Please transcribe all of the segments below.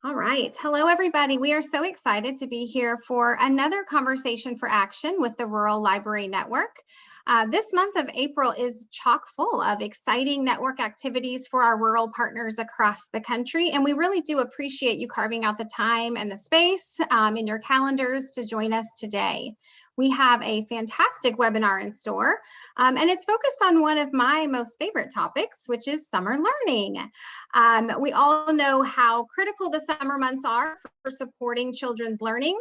All right. Hello, everybody. We are so excited to be here for another Conversation for Action with the Rural Library Network. This month of April is chock full of exciting network activities for our rural partners across the country, and we really do appreciate you carving out the time and the space in your calendars to join us today. We have a fantastic webinar in store, and it's focused on one of my most favorite topics, which is summer learning. We all know how critical the summer months are for supporting children's learning,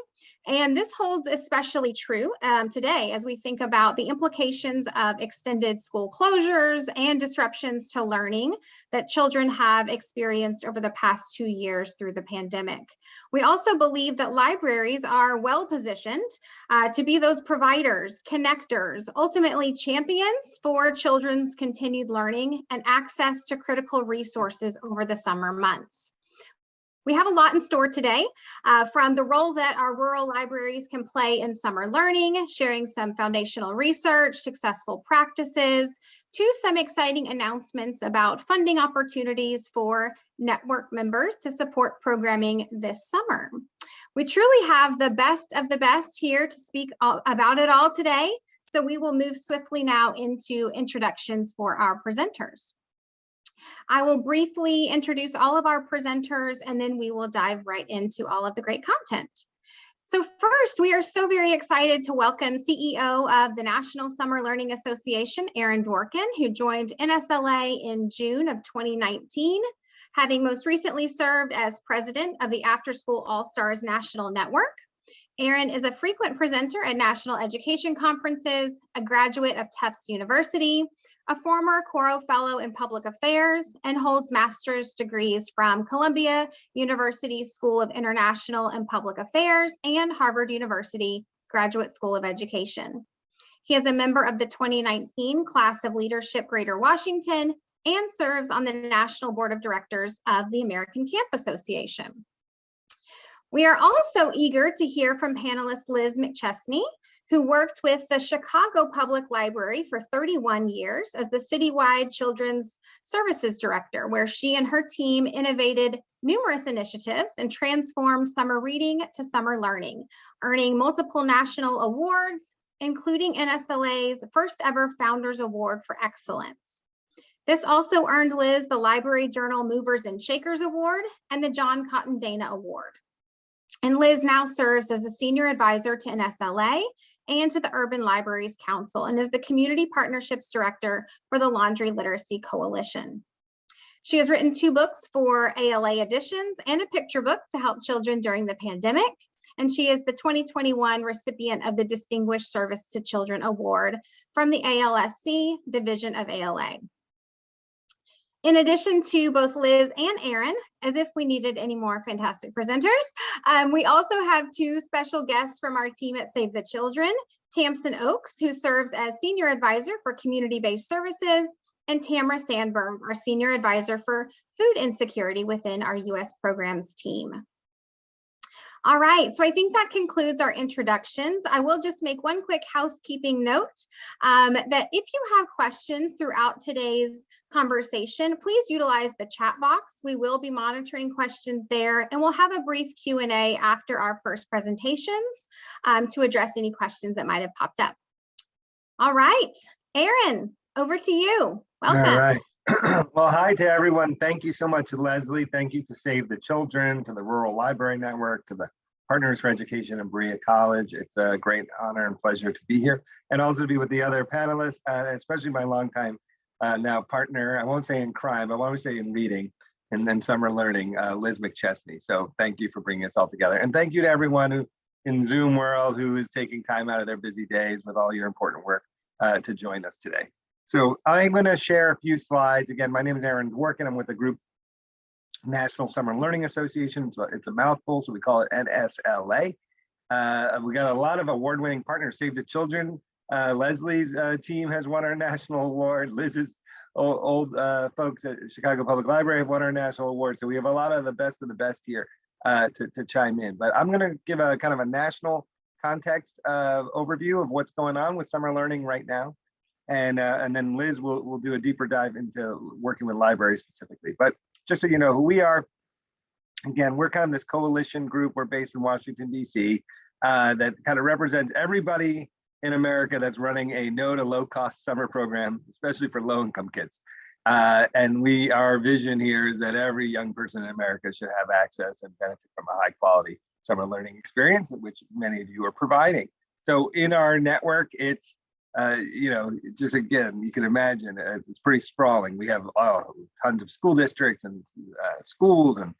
and this holds especially true today as we think about the implications of extended school closures and disruptions to learning that children have experienced over the past 2 years through the pandemic. We also believe that libraries are well positioned to be those providers, connectors, ultimately champions for children's continued learning and access to critical resources over the summer months. We have a lot in store today, from the role that our rural libraries can play in summer learning, sharing some foundational research, successful practices, to some exciting announcements about funding opportunities for network members to support programming this summer. We truly have the best of the best here to speak about it all today, so we will move swiftly now into introductions for our presenters. I will briefly introduce all of our presenters, and then we will dive right into all of the great content. So first, we are so very excited to welcome CEO of the National Summer Learning Association, Dworkin, who joined NSLA in June of 2019, having most recently served as president of the After School All-Stars National Network. Aaron is a frequent presenter at national education conferences, a graduate of Tufts University, a former Coro Fellow in Public Affairs, and holds master's degrees from Columbia University School of International and Public Affairs and Harvard University Graduate School of Education. He is a member of the 2019 Class of Leadership Greater Washington and serves on the National Board of Directors of the American Camp Association. We are also eager to hear from panelist Liz McChesney, who worked with the Chicago Public Library for 31 years as the citywide Children's Services Director, where she and her team innovated numerous initiatives and transformed summer reading to summer learning, earning multiple national awards, including NSLA's first ever Founders Award for Excellence. This also earned Liz the Library Journal Movers and Shakers Award and the John Cotton Dana Award. And Liz now serves as the Senior Advisor to NSLA and to the Urban Libraries Council, and is the Community Partnerships Director for the Laundry Literacy Coalition. She has written 2 books for ALA editions and a picture book to help children during the pandemic, and she is the 2021 recipient of the Distinguished Service to Children Award from the ALSC Division of ALA. In addition to both Liz and Aaron, as if we needed any more fantastic presenters, we also have 2 special guests from our team at Save the Children, Tamsyn Oaks, who serves as Senior Advisor for Community-Based Services, and Tamara Sandberg, our Senior Advisor for Food Insecurity within our U.S. Programs team. All right, so I think that concludes our introductions. I will just make one quick housekeeping note that if you have questions throughout today's conversation, please utilize the chat box. We will be monitoring questions there, and we'll have a brief Q&A after our first presentations to address any questions that might have popped up. All right, Aaron, over to you. Welcome. All right. Well, hi to everyone. Thank you so much, Leslie. Thank you to Save the Children, to the Rural Library Network, to the Partners for Education and Berea College. It's a great honor and pleasure to be here, and also to be with the other panelists, especially my longtime now partner, I won't say in crime, I want to say in reading and then summer learning, Liz McChesney. So thank you for bringing us all together. And thank you to everyone who in Zoom world who is taking time out of their busy days with all your important work to join us today. So I'm going to share a few slides. Again, my name is Aaron Dworkin. I'm with the group National Summer Learning Association. So it's a mouthful, so we call it NSLA. We got a lot of award-winning partners. Save the Children. Leslie's team has won our national award. Liz's old folks at Chicago Public Library have won our national award. So we have a lot of the best here to chime in. But I'm going to give a kind of a national context overview of what's going on with summer learning right now. And then Liz will do a deeper dive into working with libraries specifically. But just so you know who we are, Again, we're kind of this coalition group. We're based in Washington, D.C., that kind of represents everybody in America that's running a no to low cost summer program, especially for low income kids. And our vision here is that every young person in America should have access and benefit from a high quality summer learning experience, which many of you are providing. So in our network, it's, just again, you can imagine it's pretty sprawling. We have tons of school districts and schools and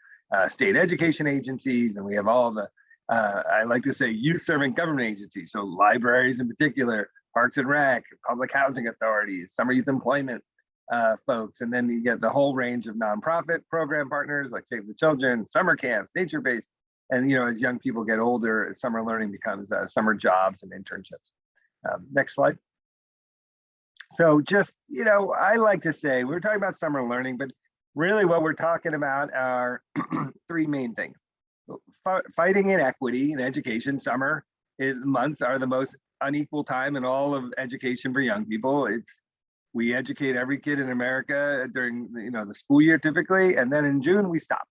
state education agencies, and we have all the, I like to say, youth serving government agencies. So libraries in particular, Parks and Rec, public housing authorities, summer youth employment folks. And then you get the whole range of nonprofit program partners like Save the Children, summer camps, nature-based. And, as young people get older, summer learning becomes summer jobs and internships. Next slide. So just, I like to say, we're talking about summer learning, but really what we're talking about are three main things. Fighting inequity in education. Summer months are the most unequal time in all of education for young people. We educate every kid in America during the school year typically, and then in June we stop.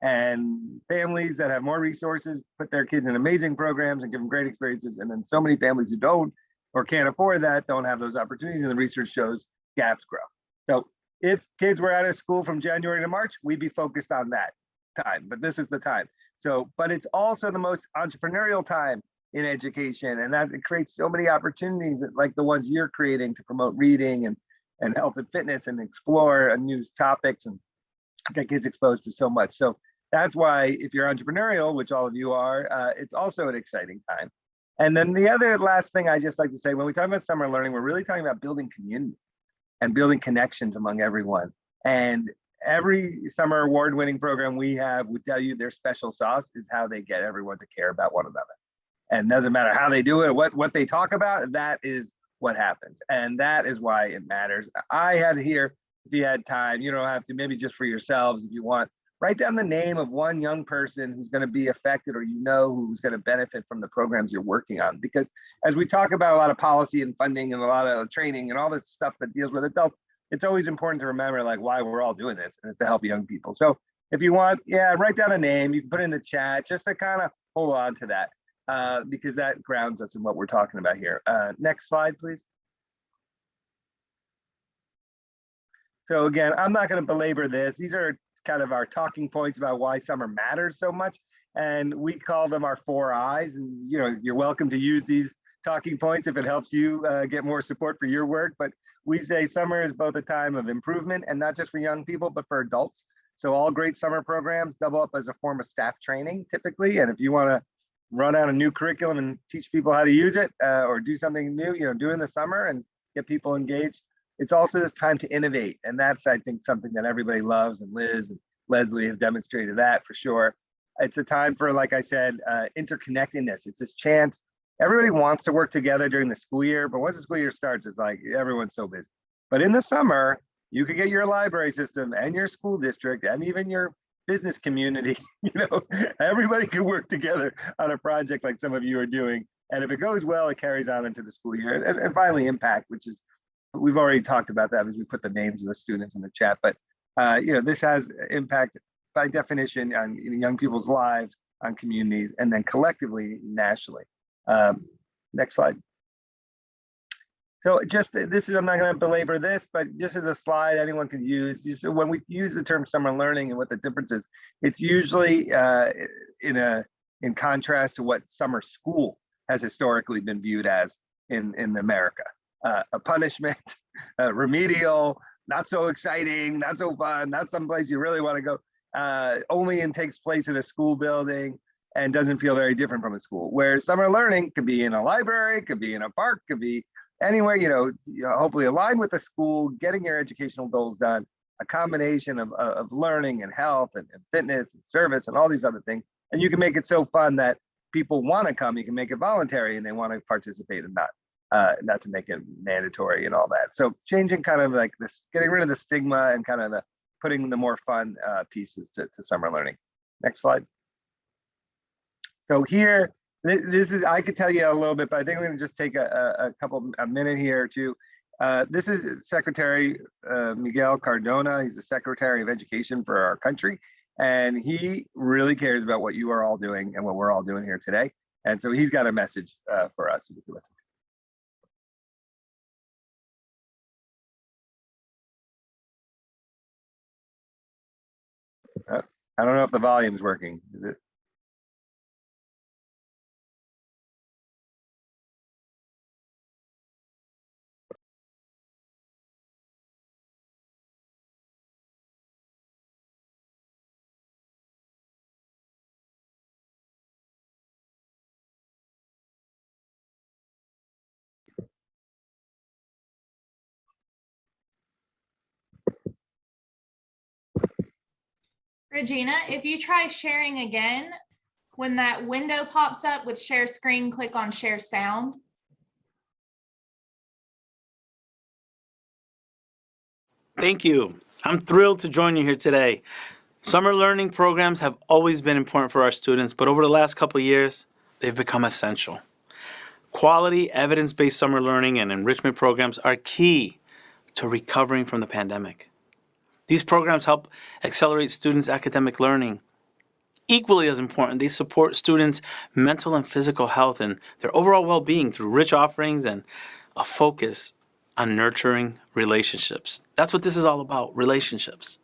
And families that have more resources put their kids in amazing programs and give them great experiences. And then so many families who don't or can't afford that don't have those opportunities, and the research shows gaps grow. So if kids were out of school from January to March, we'd be focused on that time, but this is the time. So, but it's also the most entrepreneurial time in education, and that it creates so many opportunities like the ones you're creating to promote reading and health and fitness and explore new topics and get kids exposed to so much. So that's why if you're entrepreneurial, which all of you are, it's also an exciting time. And then the other last thing I just like to say, when we talk about summer learning, we're really talking about building community and building connections among everyone. And every summer award-winning program we have would tell you their special sauce is how they get everyone to care about one another. And doesn't matter how they do it, what they talk about, that is what happens. And that is why it matters. I had here, if you had time, you don't have to, maybe just for yourselves, if you want, write down the name of one young person who's going to be affected or who's going to benefit from the programs you're working on. Because as we talk about a lot of policy and funding and a lot of training and all this stuff that deals with adults, it's always important to remember like why we're all doing this, and it's to help young people. So if you want, write down a name, you can put it in the chat just to kind of hold on to that because that grounds us in what we're talking about here. Next slide, please. So again, I'm not going to belabor this. These are kind of our talking points about why summer matters so much. And we call them our 4 I's. And you're welcome to use these talking points if it helps you get more support for your work. But we say summer is both a time of improvement, and not just for young people, but for adults. So all great summer programs double up as a form of staff training typically. And if you want to run out a new curriculum and teach people how to use it or do something new, do in the summer and get people engaged. It's also this time to innovate. And that's, I think, something that everybody loves, and Liz and Leslie have demonstrated that for sure. It's a time for, like I said, interconnectedness. It's this chance. Everybody wants to work together during the school year, but once the school year starts, it's like everyone's so busy. But in the summer, you could get your library system and your school district and even your business community, everybody can work together on a project like some of you are doing. And if it goes well, it carries on into the school year. And finally, impact, which is, we've already talked about that as we put the names of the students in the chat, but this has impact by definition on young people's lives, on communities, and then collectively nationally. Next slide. So just this is, I'm not going to belabor this, but just as a slide anyone can use. When we use the term summer learning and what the difference is, it's usually in contrast to what summer school has historically been viewed as in America. A punishment, remedial, not so exciting, not so fun, not someplace you really want to go, only takes place in a school building and doesn't feel very different from a school. Where summer learning could be in a library, could be in a park, could be anywhere, hopefully aligned with the school, getting your educational goals done, a combination of learning and health and fitness and service and all these other things. And you can make it so fun that people want to come, you can make it voluntary and they want to participate and not to make it mandatory and all that. So changing kind of like this, getting rid of the stigma and kind of putting the more fun pieces to summer learning. Next slide. So here, this is, I could tell you a little bit, but I think we're going to just take a minute here to, this is Secretary Miguel Cardona. He's the Secretary of Education for our country. And he really cares about what you are all doing and what we're all doing here today. And so he's got a message for us. We can listen to. I don't know if the volume's working. Is it? Regina, if you try sharing again, when that window pops up with share screen, click on share sound. Thank you. I'm thrilled to join you here today. Summer learning programs have always been important for our students, but over the last couple of years, they've become essential. Quality, evidence-based summer learning and enrichment programs are key to recovering from the pandemic. These programs help accelerate students' academic learning. Equally as important, they support students' mental and physical health and their overall well-being through rich offerings and a focus on nurturing relationships. That's what this is all about, relationships.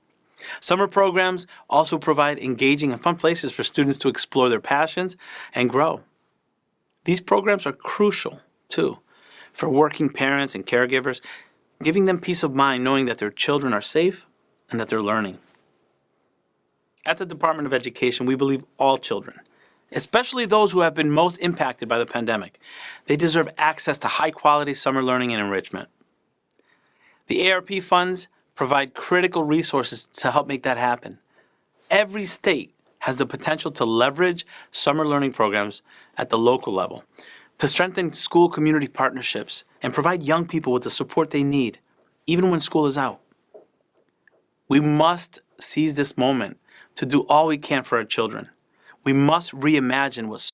Summer programs also provide engaging and fun places for students to explore their passions and grow. These programs are crucial, too, for working parents and caregivers, giving them peace of mind knowing that their children are safe and that they're learning. At the Department of Education, we believe all children, especially those who have been most impacted by the pandemic, they deserve access to high-quality summer learning and enrichment. The ARP funds provide critical resources to help make that happen. Every state has the potential to leverage summer learning programs at the local level to strengthen school community partnerships and provide young people with the support they need, even when school is out. We must seize this moment to do all we can for our children. We must reimagine what.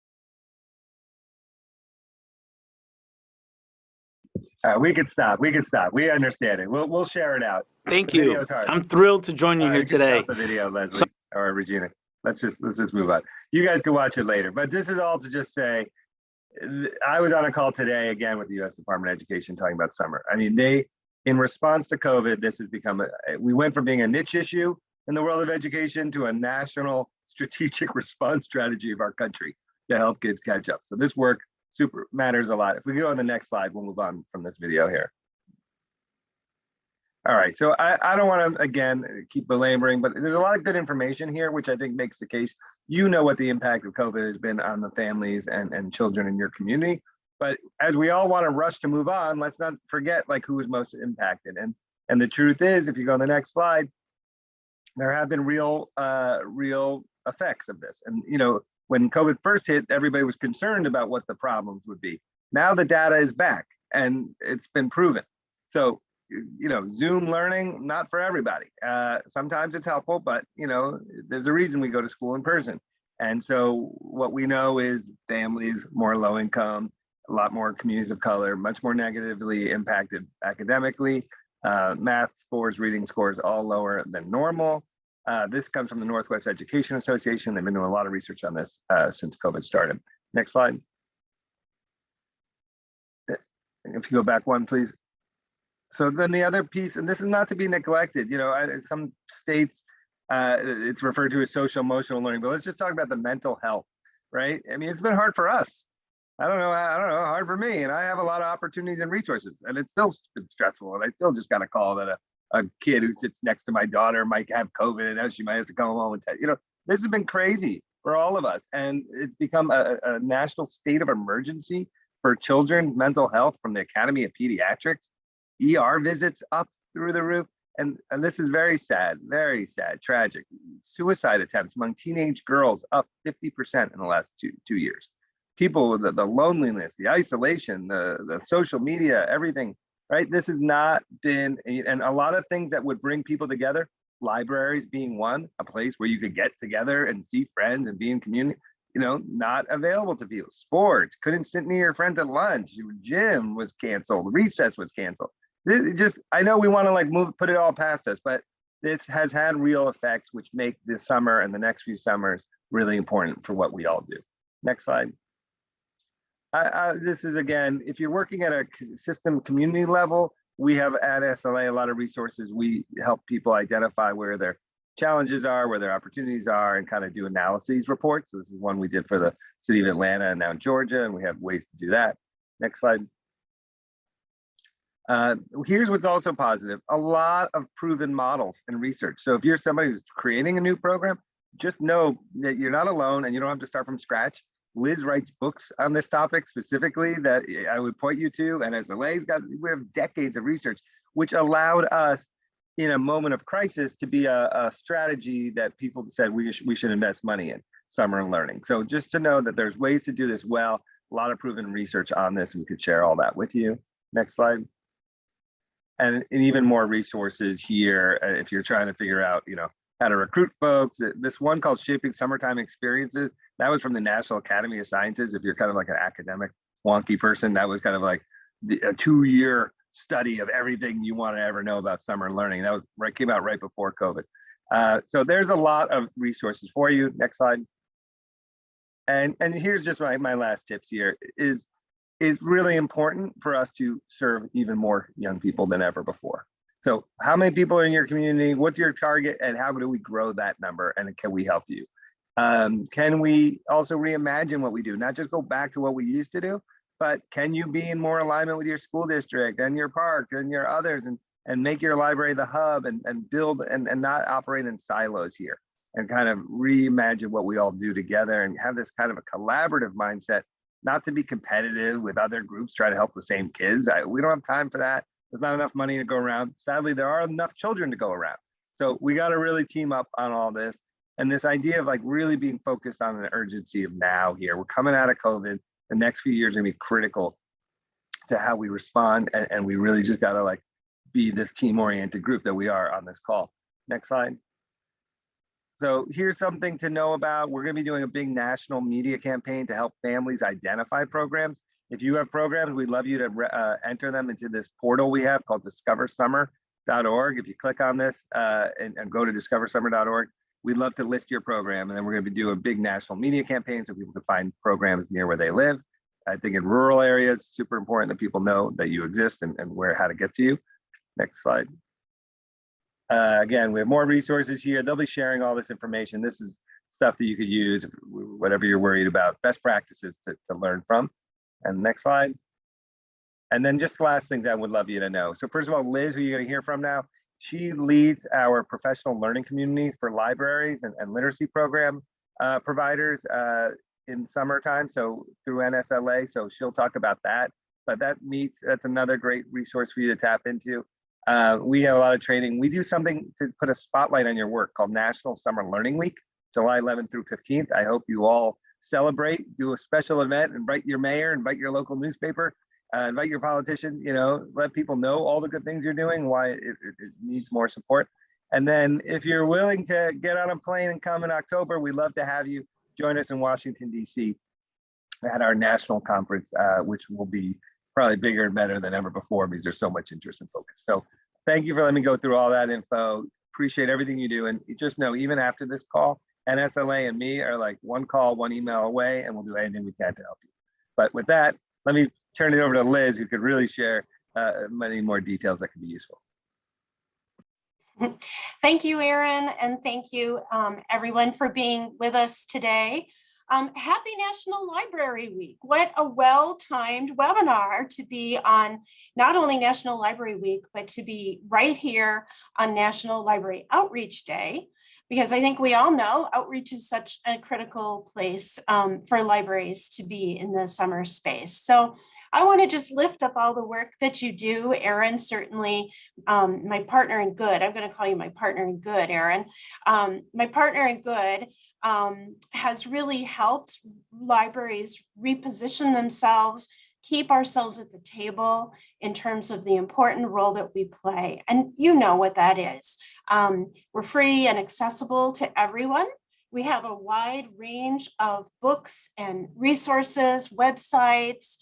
We could stop. We could stop. We understand it. We'll share it out. Thank you. I'm thrilled to join you here today. Stop the video, Leslie or Regina. Let's just move on. You guys can watch it later. But this is all to just say, I was on a call today again with the U.S. Department of Education talking about summer. I mean, in response to COVID, this has become we went from being a niche issue in the world of education to a national strategic response strategy of our country to help kids catch up. So this work super matters a lot. If we go on the next slide, we'll move on from this video here. All right, so I don't want to, again, keep belaboring, but there's a lot of good information here, which I think makes the case. You know what the impact of COVID has been on the families and children in your community. But as we all want to rush to move on, let's not forget like who was most impacted. And the truth is, if you go on the next slide, there have been real effects of this. And you know, when COVID first hit, everybody was concerned about what the problems would be. Now the data is back and it's been proven. So, you know, Zoom learning, not for everybody. Sometimes it's helpful, but you know, there's a reason we go to school in person. And so what we know is families, more low income, a lot more communities of color, much more negatively impacted academically. Math scores, reading scores, all lower than normal. This comes from the Northwest Education Association. They've been doing a lot of research on this since COVID started. Next slide. If you go back one, please. So then the other piece, and this is not to be neglected, you know, some states, it's referred to as social emotional learning, but let's just talk about the mental health, right? I mean, it's been hard for us. I don't know, hard for me. And I have a lot of opportunities and resources, and it's still been stressful. And I still just got a call that a kid who sits next to my daughter might have COVID, and now she might have to come home and test. You know, this has been crazy for all of us. And it's become a national state of emergency for children, mental health from the Academy of Pediatrics. ER visits up through the roof. And this is very sad, tragic. Suicide attempts among teenage girls up 50% in the last two years. People, the loneliness, the isolation, the social media, everything, right? This has not been, and a lot of things that would bring people together, libraries being one, a place where you could get together and see friends and be in community, you know, not available to people. Sports, couldn't sit near your friends at lunch. Gym was canceled, recess was canceled. This just, I know we want to like put it all past us, but this has had real effects, which make this summer and the next few summers really important for what we all do. Next slide. This is, again, if you're working at a system community level, we have at SLA a lot of resources. We help people identify where their challenges are, where their opportunities are, and kind of do analyses reports. So this is one we did for the city of Atlanta and now in Georgia, and we have ways to do that. Next slide. Here's what's also positive: a lot of proven models and research. So if you're somebody who's creating a new program, just know that you're not alone and you don't have to start from scratch. Liz writes books on this topic specifically that I would point you to, and SLA's got, we have decades of research, which allowed us in a moment of crisis to be a strategy that people said we should invest money in, summer learning. So just to know that there's ways to do this well, a lot of proven research on this, and we could share all that with you. Next slide. And even more resources here if you're trying to figure out, how to recruit folks. This one called Shaping Summertime Experiences, that was from the National Academy of Sciences. If you're kind of like an academic wonky person, that was kind of like a 2-year study of everything you want to ever know about summer learning. That was came out right before COVID. So there's a lot of resources for you. Next slide. And here's just my last tips here is it's really important for us to serve even more young people than ever before. So how many people are in your community? What's your target, and how do we grow that number? And can we help you? Can we also reimagine what we do? Not just go back to what we used to do, but can you be in more alignment with your school district and your park and your others, and make your library the hub and build and not operate in silos here, and kind of reimagine what we all do together and have this kind of a collaborative mindset, not to be competitive with other groups, try to help the same kids. We don't have time for that. There's not enough money to go around. Sadly, there are enough children to go around. So we got to really team up on all this. And this idea of really being focused on an urgency of now here. We're coming out of COVID. The next few years are gonna be critical to how we respond. And we really just got to be this team-oriented group that we are on this call. Next slide. So here's something to know about. We're gonna be doing a big national media campaign to help families identify programs. If you have programs, we'd love you to enter them into this portal we have called discoversummer.org. If you click on this and go to discoversummer.org, we'd love to list your program. And then we're going to be doing a big national media campaign so people can find programs near where they live. I think in rural areas, super important that people know that you exist and how to get to you. Next slide. Again, we have more resources here. They'll be sharing all this information. This is stuff that you could use, whatever you're worried about, best practices to learn from. And next slide. And then just the last things I would love you to know. So first of all, Liz, who you're going to hear from now, she leads our professional learning community for libraries and literacy program providers in summertime, so through NSLA. So she'll talk about that. But that's another great resource for you to tap into. We have a lot of training. We do something to put a spotlight on your work called National Summer Learning Week, July 11th through 15th. I hope you all celebrate, do a special event, invite your mayor, invite your local newspaper, invite your politicians, let people know all the good things you're doing, why it needs more support. And then if you're willing to get on a plane and come in October, we'd love to have you join us in Washington, DC at our national conference, which will be probably bigger and better than ever before because there's so much interest and focus. So thank you for letting me go through all that info. Appreciate everything you do. And just know, even after this call, NSLA and me are one call, one email away, and we'll do anything we can to help you. But with that, let me turn it over to Liz, who could really share many more details that could be useful. Thank you, Aaron, and thank you, everyone, for being with us today. Happy National Library Week. What a well-timed webinar to be on not only National Library Week, but to be right here on National Library Outreach Day, because I think we all know outreach is such a critical place for libraries to be in the summer space. So I want to just lift up all the work that you do, Aaron, certainly my partner in good. I'm going to call you my partner in good, Aaron. My partner in good has really helped libraries reposition themselves, keep ourselves at the table in terms of the important role that we play. And you know what that is. We're free and accessible to everyone. We have a wide range of books and resources, websites,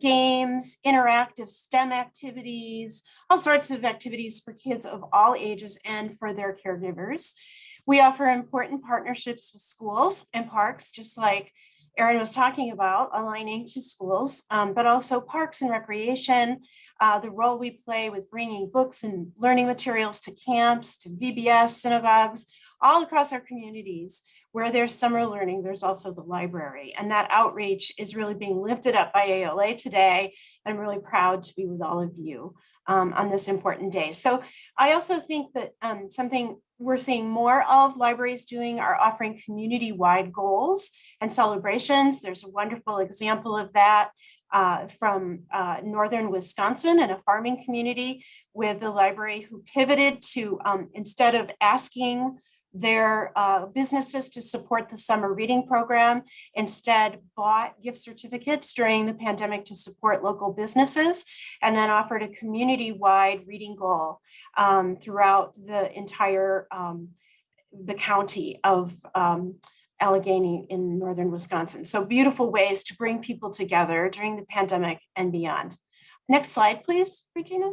games, interactive STEM activities, all sorts of activities for kids of all ages and for their caregivers. We offer important partnerships with schools and parks, just like Erin was talking about, aligning to schools, but also parks and recreation, the role we play with bringing books and learning materials to camps, to VBS, synagogues, all across our communities. Where there's summer learning, there's also the library. And that outreach is really being lifted up by ALA today. I'm really proud to be with all of you on this important day. So I also think that something we're seeing more of libraries doing are offering community-wide goals and celebrations. There's a wonderful example of that from northern Wisconsin and a farming community with the library who pivoted to, instead of asking their businesses to support the summer reading program, instead bought gift certificates during the pandemic to support local businesses, and then offered a community-wide reading goal throughout the entire the county of Allegheny in northern Wisconsin. So beautiful ways to bring people together during the pandemic and beyond. Next slide, please, Regina.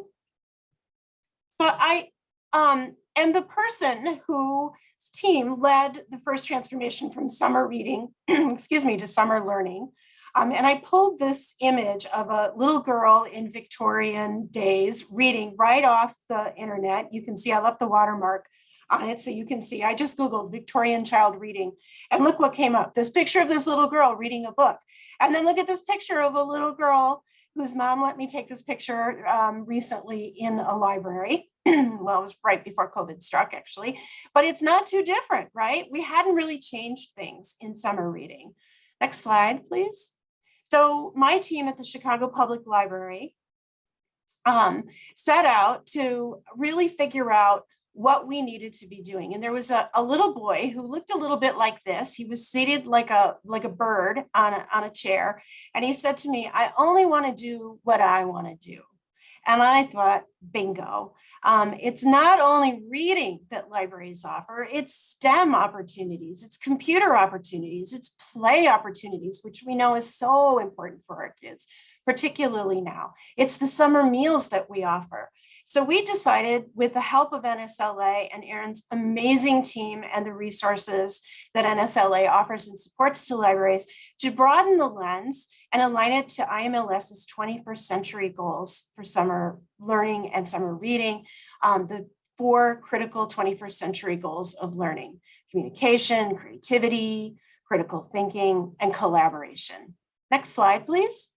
So I am the person whose team led the first transformation from summer reading, excuse me, to summer learning. And I pulled this image of a little girl in Victorian days reading right off the internet. You can see I left the watermark on it so you can see. I just Googled Victorian child reading and look what came up. This picture of this little girl reading a book. And then look at this picture of a little girl whose mom let me take this picture recently in a library. Well, it was right before COVID struck, actually, but it's not too different, right? We hadn't really changed things in summer reading. Next slide, please. So my team at the Chicago Public Library set out to really figure out what we needed to be doing. And there was a little boy who looked a little bit like this. He was seated like a bird on a chair. And he said to me, I only want to do what I want to do. And I thought, bingo. It's not only reading that libraries offer, it's STEM opportunities, it's computer opportunities, it's play opportunities, which we know is so important for our kids, particularly now. It's the summer meals that we offer. So we decided, with the help of NSLA and Erin's amazing team and the resources that NSLA offers and supports to libraries, to broaden the lens and align it to IMLS's 21st century goals for summer learning and summer reading, the 4 critical 21st century goals of learning: communication, creativity, critical thinking, and collaboration. Next slide, please.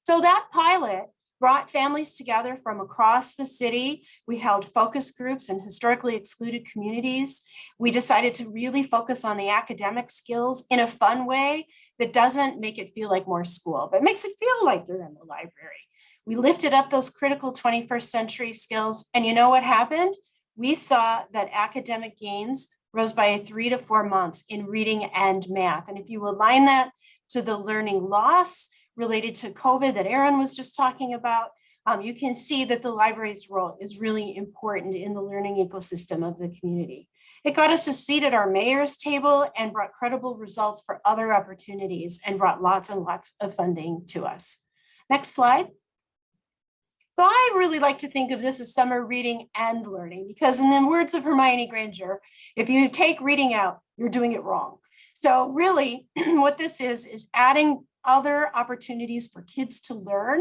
So that pilot brought families together from across the city. We held focus groups in historically excluded communities. We decided to really focus on the academic skills in a fun way that doesn't make it feel like more school, but makes it feel like you're in the library. We lifted up those critical 21st century skills, and you know what happened? We saw that academic gains rose by 3 to 4 months in reading and math. And if you align that to the learning loss related to COVID that Erin was just talking about, you can see that the library's role is really important in the learning ecosystem of the community. It got us a seat at our mayor's table and brought credible results for other opportunities and brought lots and lots of funding to us. Next slide. So I really like to think of this as summer reading and learning, because in the words of Hermione Granger, if you take reading out, you're doing it wrong. So really what this is adding other opportunities for kids to learn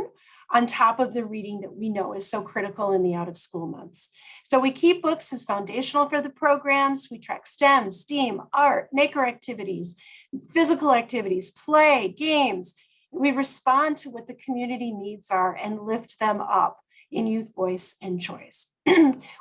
on top of the reading that we know is so critical in the out of school months. So we keep books as foundational for the programs. We track STEM, STEAM, art, maker activities, physical activities, play, games. We respond to what the community needs are and lift them up in youth voice and choice.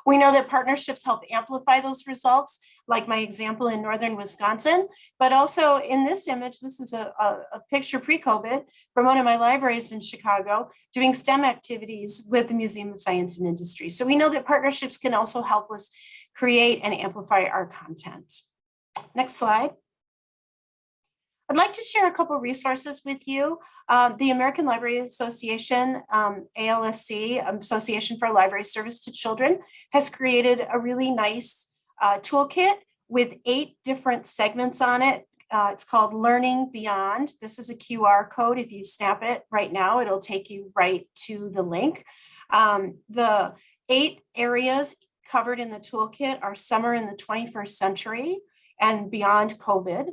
We know that partnerships help amplify those results, like my example in northern Wisconsin, but also in this image, this is a picture pre-COVID from one of my libraries in Chicago doing STEM activities with the Museum of Science and Industry. So we know that partnerships can also help us create and amplify our content. Next slide. I'd like to share a couple of resources with you. The American Library Association, ALSC, Association for Library Service to Children, has created a really nice toolkit with 8 different segments on it It's called Learning Beyond. This is a QR code. If you snap it right now, it'll take you right to the link. The 8 areas covered in the toolkit are summer in the 21st century and beyond COVID,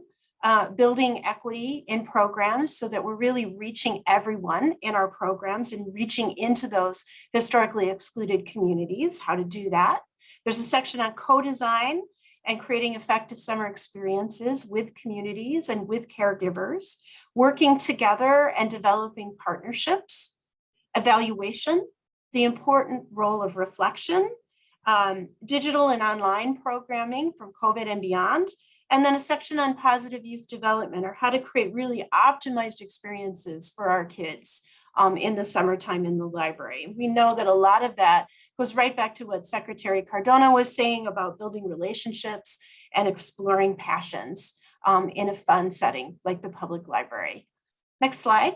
building equity in programs so that we're really reaching everyone in our programs and reaching into those historically excluded communities, how to do that. There's a section on co-design and creating effective summer experiences with communities and with caregivers, working together and developing partnerships, evaluation, the important role of reflection, digital and online programming from COVID and beyond, and then a section on positive youth development, or how to create really optimized experiences for our kids in the summertime in the library. We know that a lot of that goes right back to what Secretary Cardona was saying about building relationships and exploring passions in a fun setting like the public library. Next slide.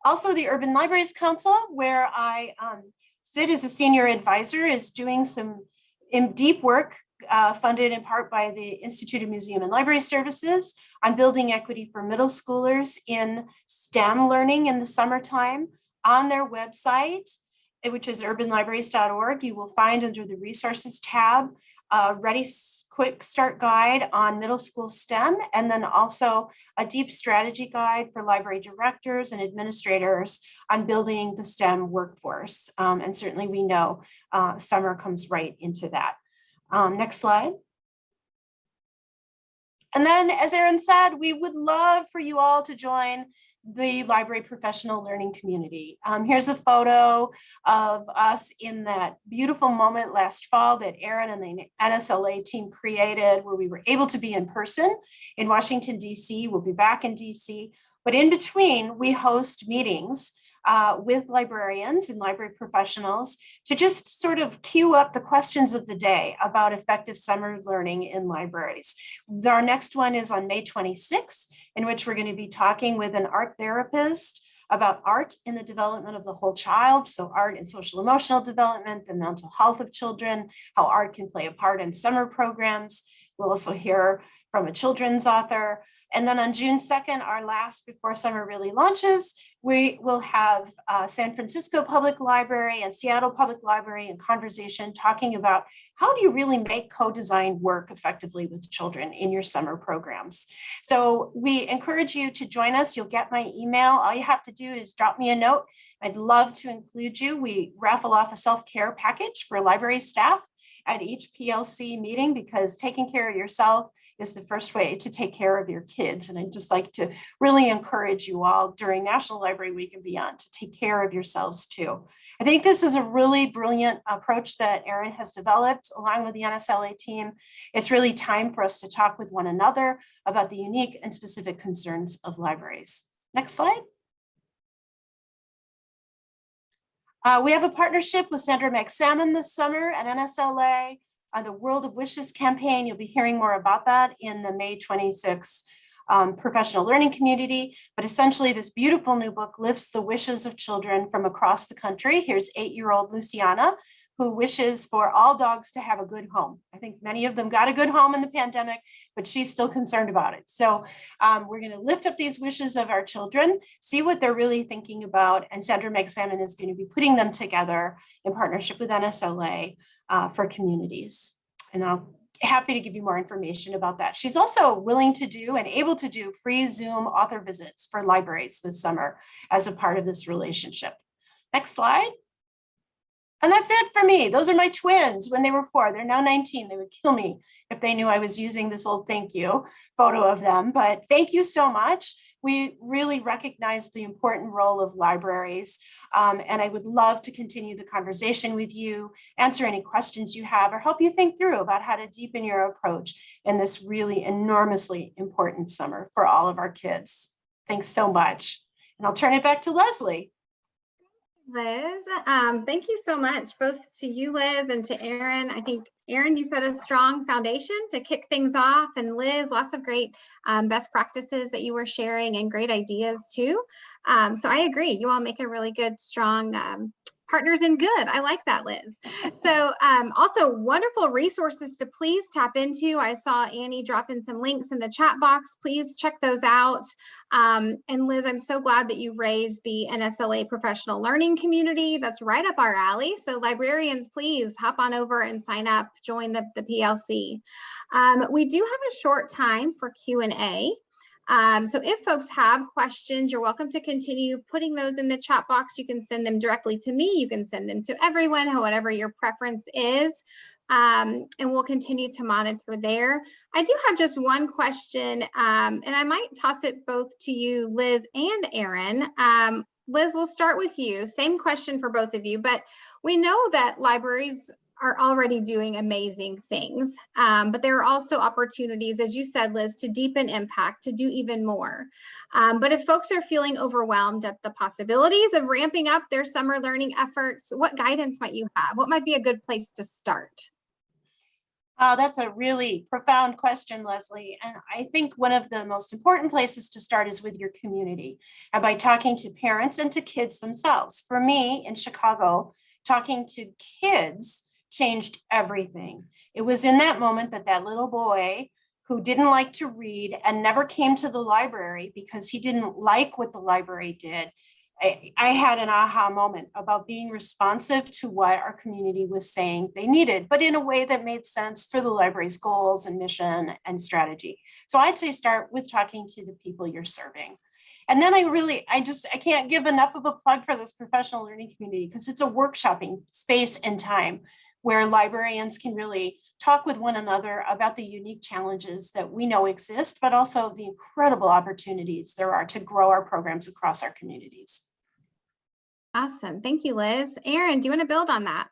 Also, the Urban Libraries Council, where I sit as a senior advisor, is doing some deep work funded in part by the Institute of Museum and Library Services on building equity for middle schoolers in STEM learning in the summertime. On their website, which is urbanlibraries.org, you will find under the resources tab a ready quick start guide on middle school STEM, and then also a deep strategy guide for library directors and administrators on building the STEM workforce. And certainly we know summer comes right into that. Next slide. And then, as Erin said, we would love for you all to join the library professional learning community. Here's a photo of us in that beautiful moment last fall that Erin and the NSLA team created, where we were able to be in person in Washington, DC. We'll be back in DC, but in between, we host meetings with librarians and library professionals to just sort of queue up the questions of the day about effective summer learning in libraries. Our next one is on May 26th, in which we're going to be talking with an art therapist about art in the development of the whole child. So art and social emotional development, the mental health of children, how art can play a part in summer programs. We'll also hear from a children's author. And then on June 2nd, our last before summer really launches, we will have San Francisco Public Library and Seattle Public Library in conversation talking about how do you really make co-design work effectively with children in your summer programs. So we encourage you to join us. You'll get my email. All you have to do is drop me a note. I'd love to include you. We raffle off a self-care package for library staff at each PLC meeting, because taking care of yourself is the first way to take care of your kids. And I'd just like to really encourage you all during National Library Week and beyond to take care of yourselves too. I think this is a really brilliant approach that Erin has developed along with the NSLA team. It's really time for us to talk with one another about the unique and specific concerns of libraries. Next slide. We have a partnership with Sandra McSalmon this summer at NSLA. The World of Wishes campaign. You'll be hearing more about that in the May 26th professional learning community. But essentially, this beautiful new book lifts the wishes of children from across the country. Here's 8-year-old Luciana, who wishes for all dogs to have a good home. I think many of them got a good home in the pandemic, but she's still concerned about it. So we're going to lift up these wishes of our children, see what they're really thinking about. And Sandra McSalmon is going to be putting them together in partnership with NSLA for communities. And I'm happy to give you more information about that. She's also willing to do and able to do free Zoom author visits for libraries this summer as a part of this relationship. Next slide. And that's it for me. Those are my twins when they were 4. They're now 19. They would kill me if they knew I was using this old thank you photo of them. But thank you so much. We really recognize the important role of libraries. And I would love to continue the conversation with you, answer any questions you have, or help you think through about how to deepen your approach in this really enormously important summer for all of our kids. Thanks so much. And I'll turn it back to Leslie. Liz, thank you so much, both to you, Liz, and to Erin. I think, Erin, you set a strong foundation to kick things off, and Liz, lots of great best practices that you were sharing and great ideas too. So I agree, you all make a really good, strong partners in good. I like that, Liz. So also wonderful resources to please tap into. I saw Annie drop in some links in the chat box. Please check those out. And Liz, I'm so glad that you raised the NSLA professional learning community. That's right up our alley. So librarians, please hop on over and sign up, join the PLC. We do have a short time for Q&A. So if folks have questions, you're welcome to continue putting those in the chat box. You can send them directly to me. You can send them to everyone, whatever your preference is. And we'll continue to monitor there. I do have just one question, and I might toss it both to you, Liz and Aaron. Liz, we'll start with you. Same question for both of you, but we know that libraries are already doing amazing things, but there are also opportunities, as you said, Liz, to deepen impact, to do even more. But if folks are feeling overwhelmed at the possibilities of ramping up their summer learning efforts, what guidance might you have? What might be a good place to start? That's a really profound question, Leslie. And I think one of the most important places to start is with your community and by talking to parents and to kids themselves. For me in Chicago, talking to kids changed everything. It was in that moment that that little boy who didn't like to read and never came to the library because he didn't like what the library did. I had an aha moment about being responsive to what our community was saying they needed, but in a way that made sense for the library's goals and mission and strategy. So I'd say start with talking to the people you're serving. And then I can't give enough of a plug for this professional learning community because it's a workshopping space and time where librarians can really talk with one another about the unique challenges that we know exist, but also the incredible opportunities there are to grow our programs across our communities. Awesome. Thank you, Liz. Aaron, do you want to build on that?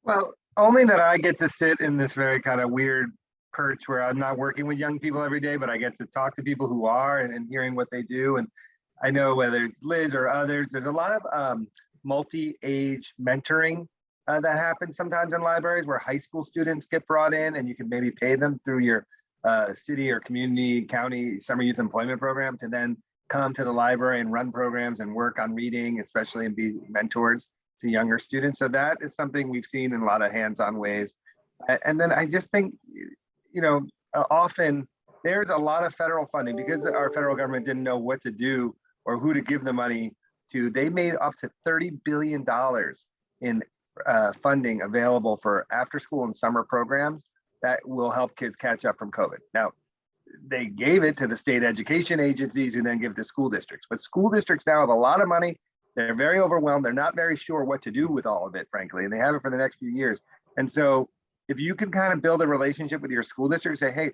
Well, only that I get to sit in this very kind of weird perch where I'm not working with young people every day, but I get to talk to people who are and hearing what they do. And I know whether it's Liz or others, there's a lot of multi-age mentoring that happens sometimes in libraries where high school students get brought in and you can maybe pay them through your city or community, county summer youth employment program to then come to the library and run programs and work on reading, especially, and be mentors to younger students. So that is something we've seen in a lot of hands-on ways. And then I just think, often there's a lot of federal funding because our federal government didn't know what to do or who to give the money to. They made up to $30 billion in funding available for after school and summer programs that will help kids catch up from COVID. Now, they gave it to the state education agencies who then give it to school districts, but school districts now have a lot of money. They're very overwhelmed. They're not very sure what to do with all of it, frankly, and they have it for the next few years. And so if you can kind of build a relationship with your school district, say, hey,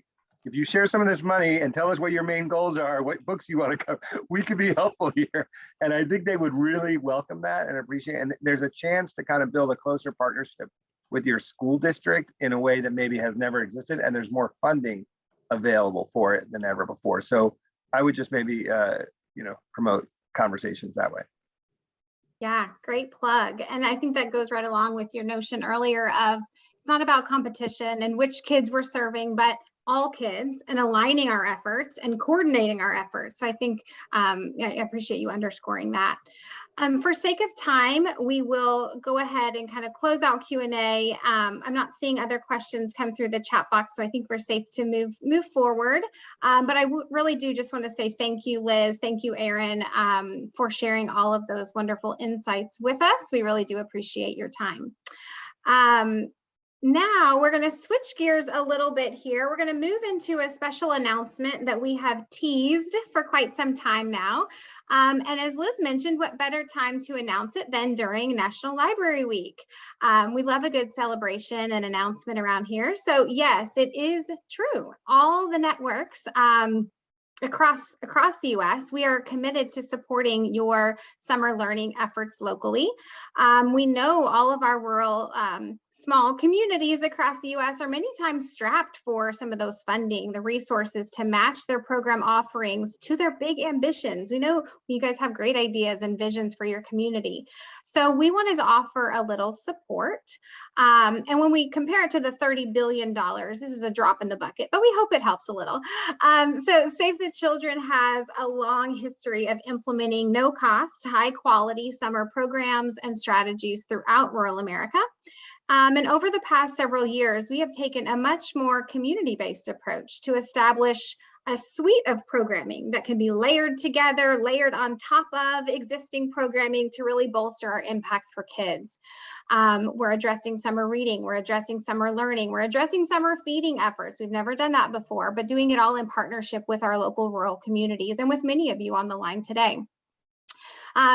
if you share some of this money and tell us what your main goals are, what books you want to cover, we could be helpful here. And I think they would really welcome that and appreciate it. And there's a chance to kind of build a closer partnership with your school district in a way that maybe has never existed. And there's more funding available for it than ever before. So I would just maybe, promote conversations that way. Yeah, great plug. And I think that goes right along with your notion earlier of it's not about competition and which kids we're serving, but all kids and aligning our efforts and coordinating our efforts. So I think I appreciate you underscoring that. For sake of time, we will go ahead and kind of close out Q&A. I'm not seeing other questions come through the chat box, so I think we're safe to move forward. But I really do just want to say thank you, Liz. Thank you, Aaron, for sharing all of those wonderful insights with us. We really do appreciate your time. Now we're going to switch gears a little bit here. We're going to move into a special announcement that we have teased for quite some time now. And as Liz mentioned, what better time to announce it than during National Library Week? We love a good celebration and announcement around here. So yes, it is true. All the networks across the U.S., we are committed to supporting your summer learning efforts locally. We know all of our rural small communities across the U.S. are many times strapped for some of those funding, the resources to match their program offerings to their big ambitions. We know you guys have great ideas and visions for your community. So we wanted to offer a little support. And when we compare it to the $30 billion, this is a drop in the bucket, but we hope it helps a little. So save the the Children has a long history of implementing no-cost, high-quality summer programs and strategies throughout rural America. And over the past several years, we have taken a much more community-based approach to establish a suite of programming that can be layered together, layered on top of existing programming to really bolster our impact for kids. We're addressing summer reading, we're addressing summer learning, we're addressing summer feeding efforts. We've never done that before, but doing it all in partnership with our local rural communities and with many of you on the line today.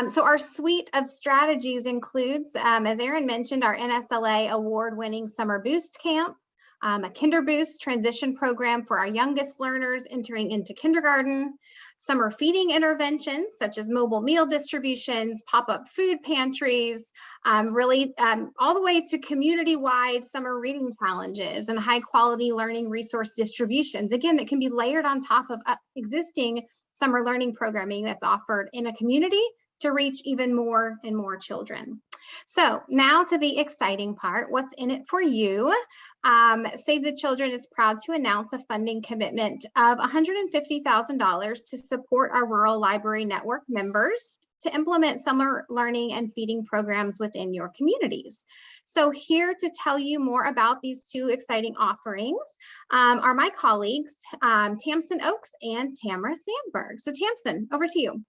So our suite of strategies includes, as Erin mentioned, our NSLA award-winning Summer Boost Camp, a Kinder Boost transition program for our youngest learners entering into kindergarten, summer feeding interventions such as mobile meal distributions, pop-up food pantries, all the way to community-wide summer reading challenges and high-quality learning resource distributions, again, that can be layered on top of existing summer learning programming that's offered in a community to reach even more and more children. So now to the exciting part, what's in it for you? Save the Children is proud to announce a funding commitment of $150,000 to support our rural library network members to implement summer learning and feeding programs within your communities. So here to tell you more about these two exciting offerings are my colleagues, Tamsyn Oaks and Tamara Sandberg. So Tamsyn, over to you.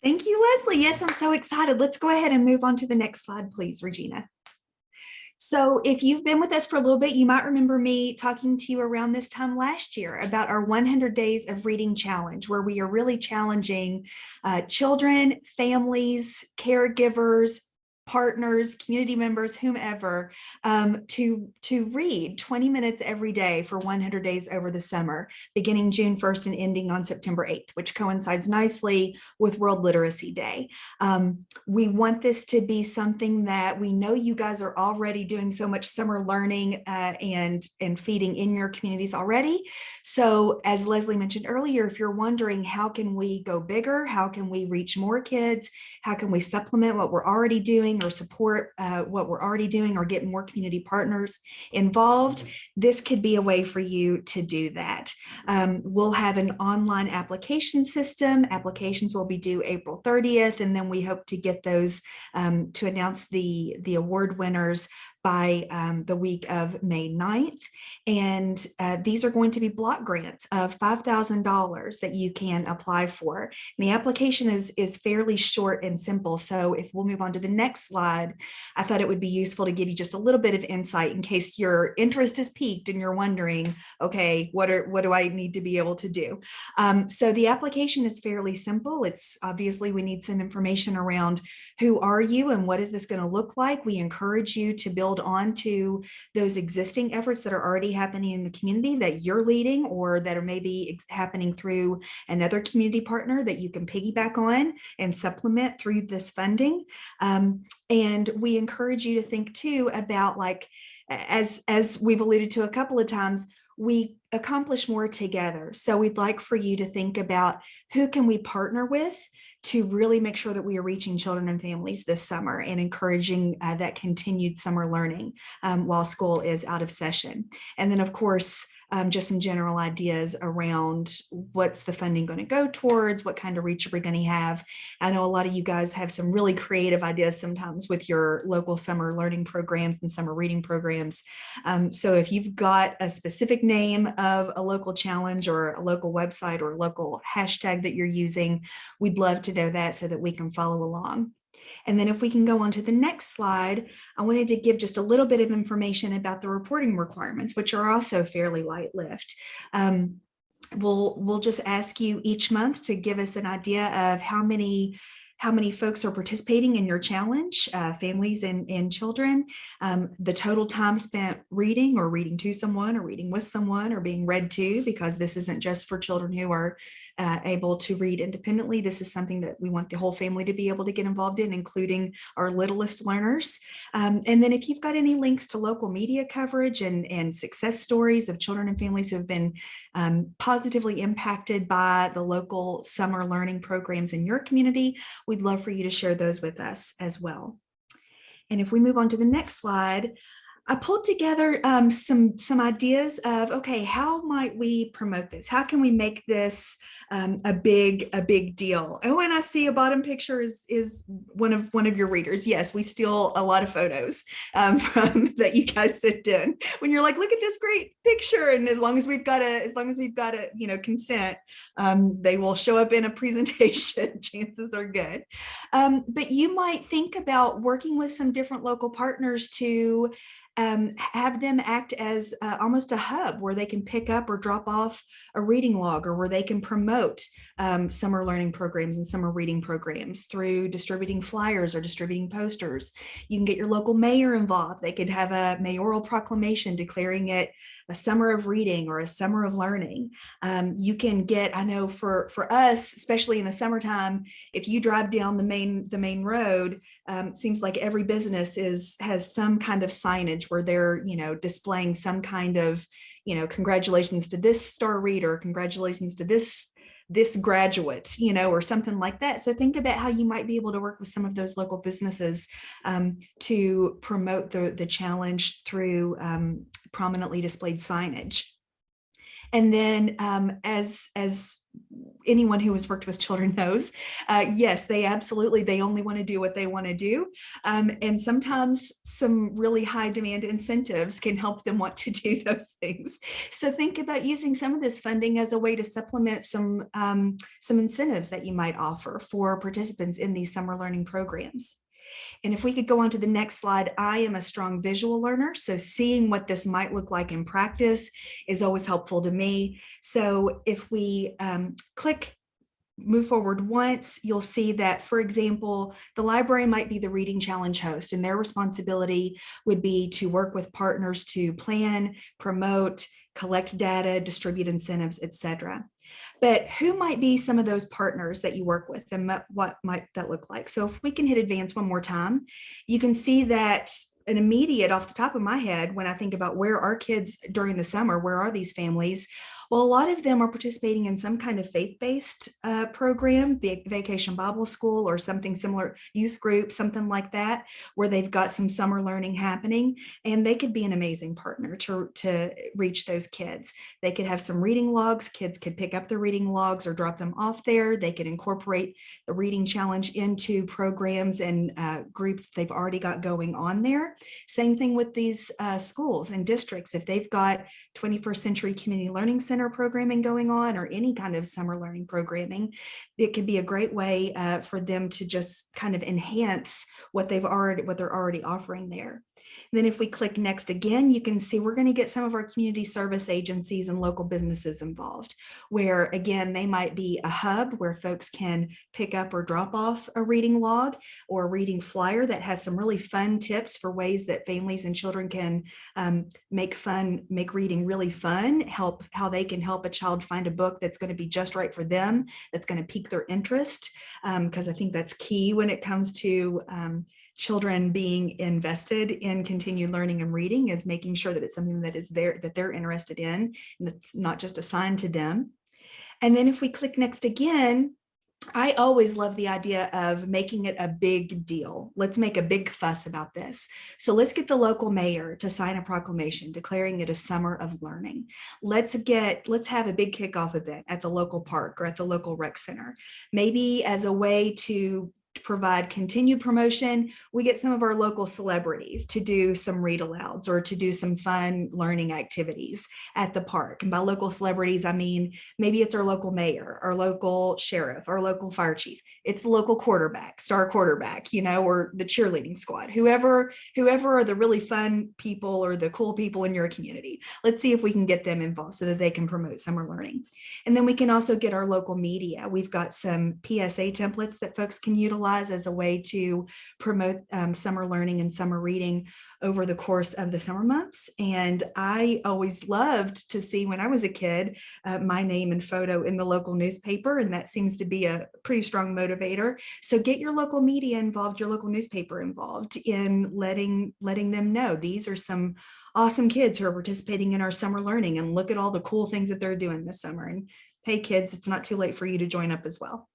Thank you, Leslie. Yes, I'm so excited. Let's go ahead and move on to the next slide, please, Regina. So if you've been with us for a little bit, you might remember me talking to you around this time last year about our 100 Days of Reading Challenge, where we are really challenging children, families, caregivers, partners, community members, whomever, to read 20 minutes every day for 100 days over the summer, beginning June 1st and ending on September 8th, which coincides nicely with World Literacy Day. We want this to be something that we know you guys are already doing so much summer learning and feeding in your communities already. So as Leslie mentioned earlier, if you're wondering how can we go bigger, how can we reach more kids, how can we supplement what we're already doing or support what we're already doing or get more community partners involved, this could be a way for you to do that. We'll have an online application system. Applications will be due April 30th, and then we hope to get those to announce the award winners by the week of May 9th. And these are going to be block grants of $5,000 that you can apply for. And the application is fairly short and simple. So if we'll move on to the next slide, I thought it would be useful to give you just a little bit of insight in case your interest is piqued and you're wondering, okay, what do I need to be able to do? So the application is fairly simple. It's obviously we need some information around who are you and what is this going to look like. We encourage you to build on to those existing efforts that are already happening in the community that you're leading or that are maybe happening through another community partner that you can piggyback on and supplement through this funding. And we encourage you to think too about, like, as we've alluded to a couple of times, we accomplish more together. So we'd like for you to think about who can we partner with to really make sure that we are reaching children and families this summer and encouraging that continued summer learning while school is out of session. And then, of course, just some general ideas around what's the funding going to go towards, what kind of reach are we going to have. I know a lot of you guys have some really creative ideas sometimes with your local summer learning programs and summer reading programs. So if you've got a specific name of a local challenge or a local website or a local hashtag that you're using, we'd love to know that so that we can follow along. And then if we can go on to the next slide, I wanted to give just a little bit of information about the reporting requirements, which are also fairly light lift. We'll just ask you each month to give us an idea of how many folks are participating in your challenge, families and children, the total time spent reading or reading to someone or reading with someone or being read to, because this isn't just for children who are able to read independently. This is something that we want the whole family to be able to get involved in, including our littlest learners. And then if you've got any links to local media coverage and success stories of children and families who have been positively impacted by the local summer learning programs in your community, we'd love for you to share those with us as well. And if we move on to the next slide, I pulled together some ideas of, okay, how might we promote this? How can we make this a big deal? Oh, and I see a bottom picture is one of your readers. Yes, we steal a lot of photos from that you guys sent in. When you're like, look at this great picture, and as long as we've got a consent, they will show up in a presentation. Chances are good. But you might think about working with some different local partners to have them act as almost a hub where they can pick up or drop off a reading log, or where they can promote summer learning programs and summer reading programs through distributing flyers or distributing posters. You can get your local mayor involved. They could have a mayoral proclamation declaring it a summer of reading or a summer of learning. You can get, I know for us, especially in the summertime, if you drive down the main road, seems like every business has some kind of signage where they're, displaying some kind of, congratulations to this star reader, congratulations to this graduate, or something like that. So think about how you might be able to work with some of those local businesses to promote the challenge through prominently displayed signage. And then as anyone who has worked with children knows, yes, they only want to do what they want to do. And sometimes some really high demand incentives can help them want to do those things. So think about using some of this funding as a way to supplement some incentives that you might offer for participants in these summer learning programs. And if we could go on to the next slide, I am a strong visual learner. So seeing what this might look like in practice is always helpful to me. So if we move forward once, you'll see that, for example, the library might be the reading challenge host, and their responsibility would be to work with partners to plan, promote, collect data, distribute incentives, etc. But who might be some of those partners that you work with, and what might that look like? So if we can hit advance one more time, you can see that an immediate off the top of my head, when I think about where are kids during the summer, where are these families? Well, a lot of them are participating in some kind of faith-based program, the Vacation Bible School or something similar, youth group, something like that, where they've got some summer learning happening, and they could be an amazing partner to reach those kids. They could have some reading logs. Kids could pick up the reading logs or drop them off there. They could incorporate the reading challenge into programs and groups that they've already got going on there. Same thing with these schools and districts. If they've got 21st Century Community Learning Center programming going on, or any kind of summer learning programming, it could be a great way for them to just kind of enhance what they're already offering there. And then if we click next again, you can see we're going to get some of our community service agencies and local businesses involved, where again, they might be a hub where folks can pick up or drop off a reading log or a reading flyer that has some really fun tips for ways that families and children can make reading really fun, how they can help a child find a book that's going to be just right for them, that's going to pique their interest, because I think that's key when it comes to children being invested in continued learning and reading, is making sure that it's something that is there, that they're interested in, and that's not just assigned to them. And then if we click next again, I always love the idea of making it a big deal. Let's make a big fuss about this. So let's get the local mayor to sign a proclamation declaring it a summer of learning. Let's have a big kickoff event at the local park or at the local rec center, maybe as a way to provide continued promotion. We get some of our local celebrities to do some read alouds or to do some fun learning activities at the park. And by local celebrities, I mean, maybe it's our local mayor, our local sheriff, our local fire chief. It's the local quarterback, star quarterback, or the cheerleading squad, whoever are the really fun people or the cool people in your community. Let's see if we can get them involved so that they can promote summer learning. And then we can also get our local media. We've got some PSA templates that folks can utilize as a way to promote summer learning and summer reading over the course of the summer months. And I always loved to see, when I was a kid, my name and photo in the local newspaper, and that seems to be a pretty strong motivator. So get your local media involved, your local newspaper involved in letting them know these are some awesome kids who are participating in our summer learning, and look at all the cool things that they're doing this summer. And hey kids, it's not too late for you to join up as well.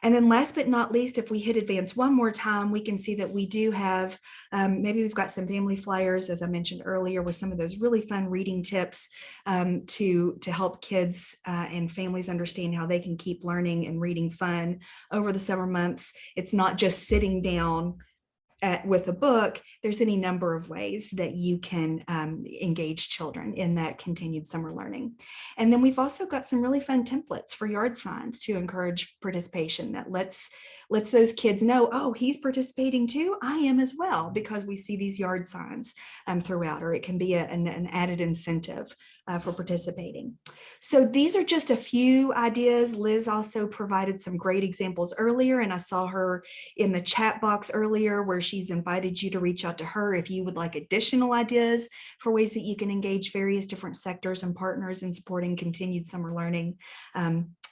And then last but not least, if we hit advance one more time, we can see that we do have, maybe we've got some family flyers, as I mentioned earlier, with some of those really fun reading tips to help kids and families understand how they can keep learning and reading fun over the summer months. It's not just sitting down with a book. There's any number of ways that you can engage children in that continued summer learning. And then we've also got some really fun templates for yard signs to encourage participation that lets those kids know, oh, he's participating too, I am as well, because we see these yard signs throughout, or it can be an added incentive for participating. So these are just a few ideas. Liz also provided some great examples earlier, and I saw her in the chat box earlier where she's invited you to reach out to her if you would like additional ideas for ways that you can engage various different sectors and partners in supporting continued summer learning.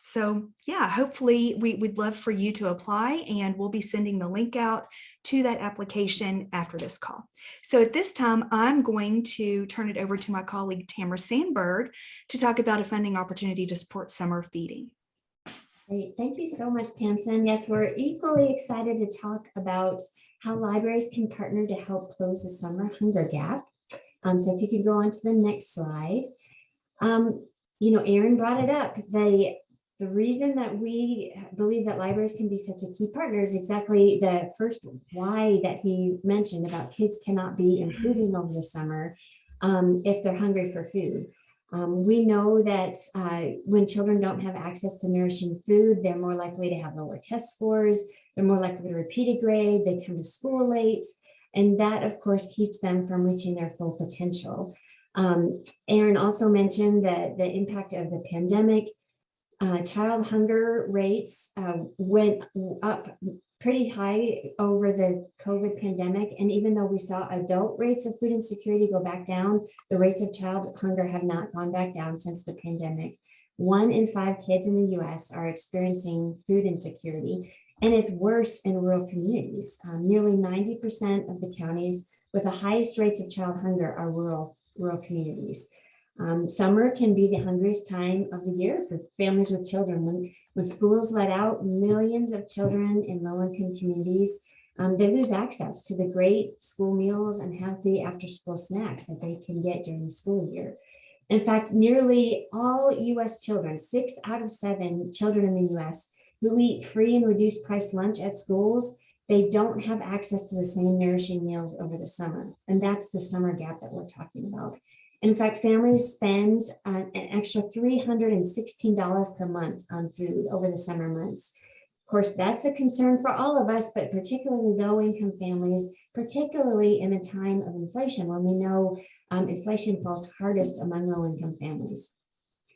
So yeah, hopefully we'd love for you to apply, and we'll be sending the link out to that application after this call. So at this time, I'm going to turn it over to my colleague, Tamara Sandberg, to talk about a funding opportunity to support summer feeding. Great. Thank you so much, Tamsyn. Yes, we're equally excited to talk about how libraries can partner to help close the summer hunger gap. So if you could go on to the next slide. Aaron brought it up. The reason that we believe that libraries can be such a key partner is exactly the first why that he mentioned about kids cannot be improving over the summer if they're hungry for food. We know that when children don't have access to nourishing food, they're more likely to have lower test scores, they're more likely to repeat a grade, they come to school late, and that of course keeps them from reaching their full potential. Aaron also mentioned that the impact of the pandemic. Child hunger rates went up pretty high over the COVID pandemic. And even though we saw adult rates of food insecurity go back down, the rates of child hunger have not gone back down since the pandemic. 1 in 5 kids in the US are experiencing food insecurity, and it's worse in rural communities. Nearly 90% of the counties with the highest rates of child hunger are rural communities. Summer can be the hungriest time of the year for families with children. When schools let out, millions of children in low-income communities, they lose access to the great school meals and healthy after-school snacks that they can get during the school year. In fact, nearly all US children, 6 out of 7 children in the US who eat free and reduced price lunch at schools, they don't have access to the same nourishing meals over the summer. And that's the summer gap that we're talking about. In fact, families spend an extra $316 per month on food over the summer months. Of course, that's a concern for all of us, but particularly low-income families, particularly in a time of inflation, when we know inflation falls hardest among low-income families.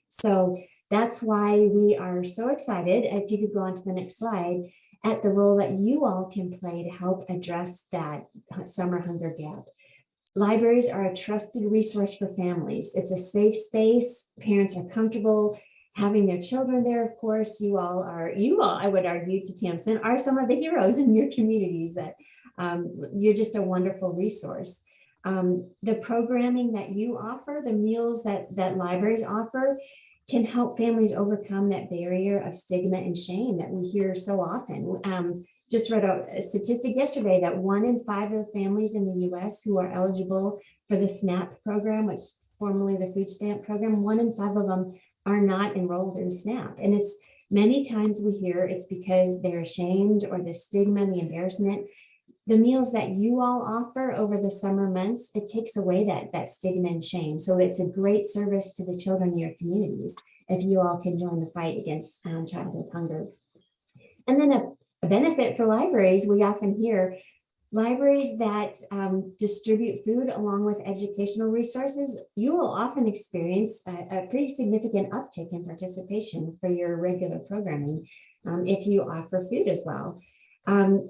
So that's why we are so excited, if you could go on to the next slide, at the role that you all can play to help address that summer hunger gap. Libraries are a trusted resource for families. It's a safe space. Parents are comfortable having their children there. Of course, you all, I would argue to Tamsyn, are some of the heroes in your communities. That you're just a wonderful resource. The programming that you offer, the meals that libraries offer, can help families overcome that barrier of stigma and shame that we hear so often. Just read a statistic yesterday that 1 in 5 of the families in the US who are eligible for the SNAP program, which is formerly the food stamp program, 1 in 5 of them are not enrolled in SNAP. And it's many times we hear it's because they're ashamed, or the stigma and the embarrassment. The meals that you all offer over the summer months, it takes away that stigma and shame. So it's a great service to the children in your communities if you all can join the fight against childhood hunger. And then a benefit for libraries, we often hear libraries that distribute food along with educational resources, you will often experience a pretty significant uptick in participation for your regular programming if you offer food as well.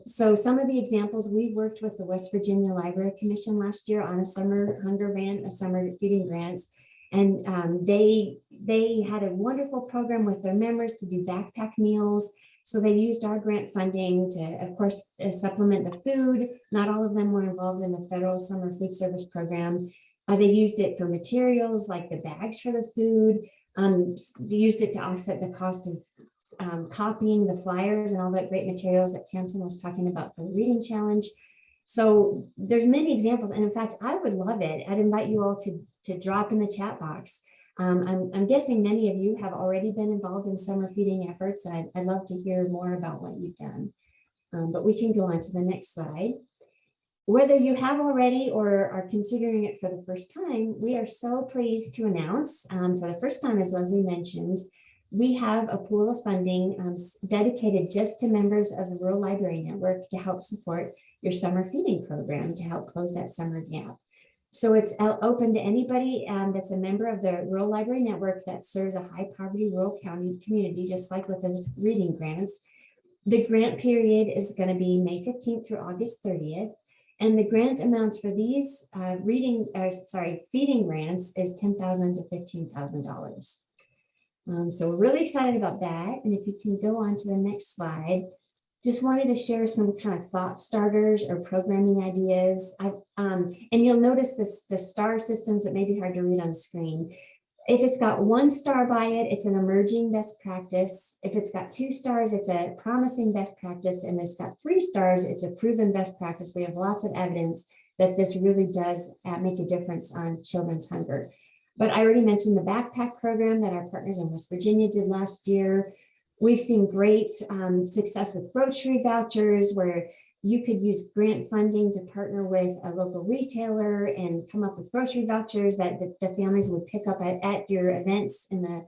So some of the examples, we worked with the West Virginia Library Commission last year on a summer hunger grant, a summer feeding grants. And they had a wonderful program with their members to do backpack meals. So they used our grant funding to, of course, supplement the food. Not all of them were involved in the federal summer food service program. They used it for materials like the bags for the food. They used it to offset the cost of copying the flyers and all that great materials that Tamsyn was talking about for the reading challenge. So there's many examples. And in fact, I would love it. I'd invite you all to drop in the chat box. I'm guessing many of you have already been involved in summer feeding efforts, and I'd love to hear more about what you've done. But we can go on to the next slide. Whether you have already or are considering it for the first time, we are so pleased to announce for the first time, as Leslie mentioned, we have a pool of funding dedicated just to members of the Rural Library Network to help support your summer feeding program to help close that summer gap. So it's open to anybody that's a member of the Rural Library Network that serves a high poverty rural county community, just like with those reading grants. The grant period is going to be May 15th through August 30th. And the grant amounts for these feeding grants is $10,000 to $15,000. So we're really excited about that. And if you can go on to the next slide, just wanted to share some kind of thought starters or programming ideas. And you'll notice the star systems that may be hard to read on screen. If it's got 1 star by it, it's an emerging best practice. If it's got 2 stars, it's a promising best practice. And if it's got 3 stars, it's a proven best practice. We have lots of evidence that this really does make a difference on children's hunger. But I already mentioned the backpack program that our partners in West Virginia did last year. We've seen great success with grocery vouchers where you could use grant funding to partner with a local retailer and come up with grocery vouchers that the families would pick up at your events in the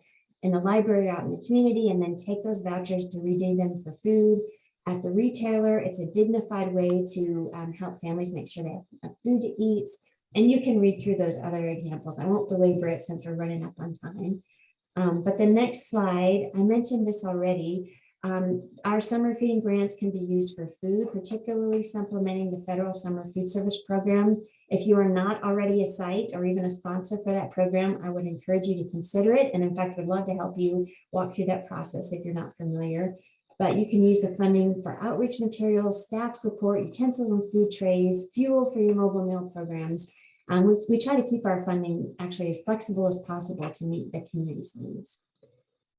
library out in the community, and then take those vouchers to redeem them for food at the retailer. It's a dignified way to help families make sure they have enough food to eat. And you can read through those other examples. I won't belabor it since we're running up on time. But the next slide, I mentioned this already. Our summer feeding grants can be used for food, particularly supplementing the federal summer food service program. If you are not already a site or even a sponsor for that program, I would encourage you to consider it. And in fact, we'd love to help you walk through that process if you're not familiar. But you can use the funding for outreach materials, staff support, utensils and food trays, fuel for your mobile meal programs. We try to keep our funding actually as flexible as possible to meet the community's needs.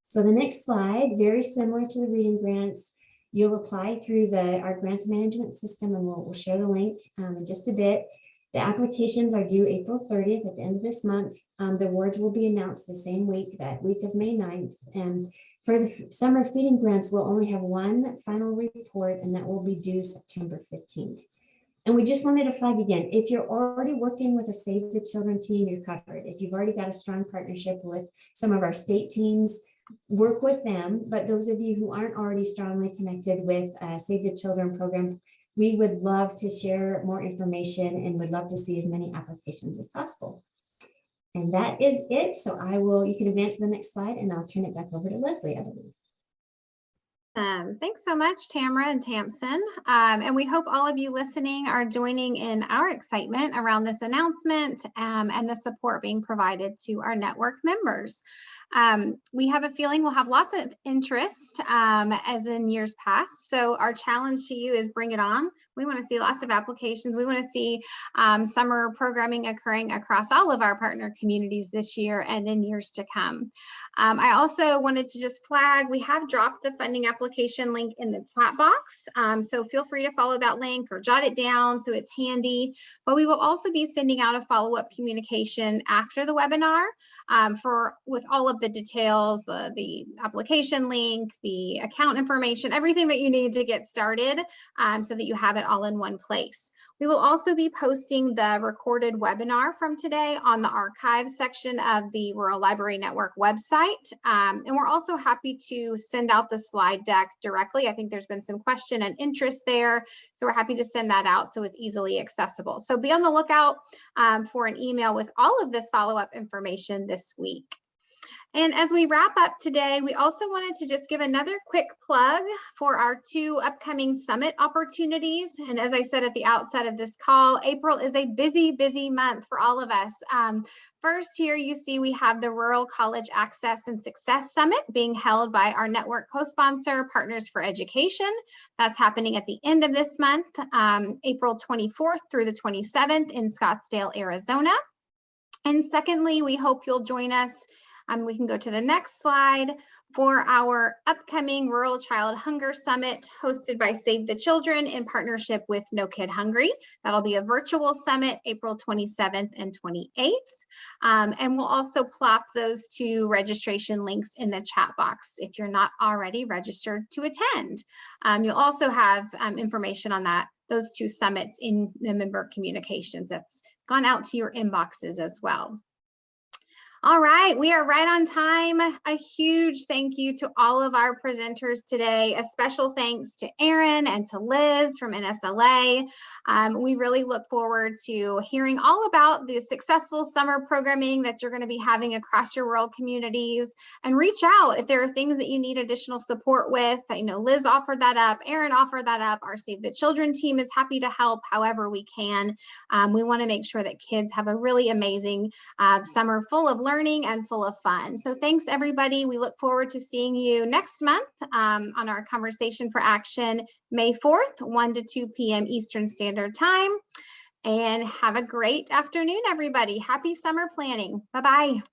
So the next slide, very similar to the reading grants, you'll apply through our grants management system, and we'll share the link in just a bit. The applications are due April 30th at the end of this month. The awards will be announced the same week, that week of May 9th. And for the summer feeding grants, we'll only have one final report, and that will be due September 15th. And we just wanted to flag again, if you're already working with a Save the Children team, you're covered. If you've already got a strong partnership with some of our state teams, work with them. But those of you who aren't already strongly connected with Save the Children program, we would love to share more information and would love to see as many applications as possible. And that is it. So you can advance to the next slide, and I'll turn it back over to Leslie, I believe. Thanks so much, Tamara and Tamsyn. And we hope all of you listening are joining in our excitement around this announcement and the support being provided to our network members. We have a feeling we'll have lots of interest as in years past. So our challenge to you is bring it on. We want to see lots of applications. We want to see summer programming occurring across all of our partner communities this year and in years to come. I also wanted to just flag, we have dropped the funding application link in the chat box. So feel free to follow that link or jot it down so it's handy. But we will also be sending out a follow-up communication after the webinar with all of the details, the application link, the account information, everything that you need to get started so that you have it all in one place. We will also be posting the recorded webinar from today on the archives section of the Rural Library Network website. And we're also happy to send out the slide deck directly. I think there's been some question and interest there. So we're happy to send that out so it's easily accessible. So be on the lookout for an email with all of this follow-up information this week. And as we wrap up today, we also wanted to just give another quick plug for our 2 upcoming summit opportunities. And as I said at the outset of this call, April is a busy, busy month for all of us. First, here you see we have the Rural College Access and Success Summit being held by our network co-sponsor, Partners for Education. That's happening at the end of this month, April 24th through the 27th in Scottsdale, Arizona. And secondly, we hope you'll join us We can go to the next slide for our upcoming Rural Child Hunger Summit hosted by Save the Children in partnership with No Kid Hungry. That'll be a virtual summit, April 27th and 28th. And we'll also plop those two registration links in the chat box if you're not already registered to attend. You'll also have information on those two summits in the member communications that's gone out to your inboxes as well. All right, we are right on time. A huge thank you to all of our presenters today. A special thanks to Aaron and to Liz from NSLA. We really look forward to hearing all about the successful summer programming that you're going to be having across your rural communities. And reach out if there are things that you need additional support with. I know Liz offered that up, Aaron offered that up. Our Save the Children team is happy to help however we can. We want to make sure that kids have a really amazing summer full of learning and full of fun. So thanks everybody. We look forward to seeing you next month on our Conversation for Action, May 4th, 1 to 2 p.m. Eastern Standard Time. And have a great afternoon, everybody. Happy summer planning. Bye-bye.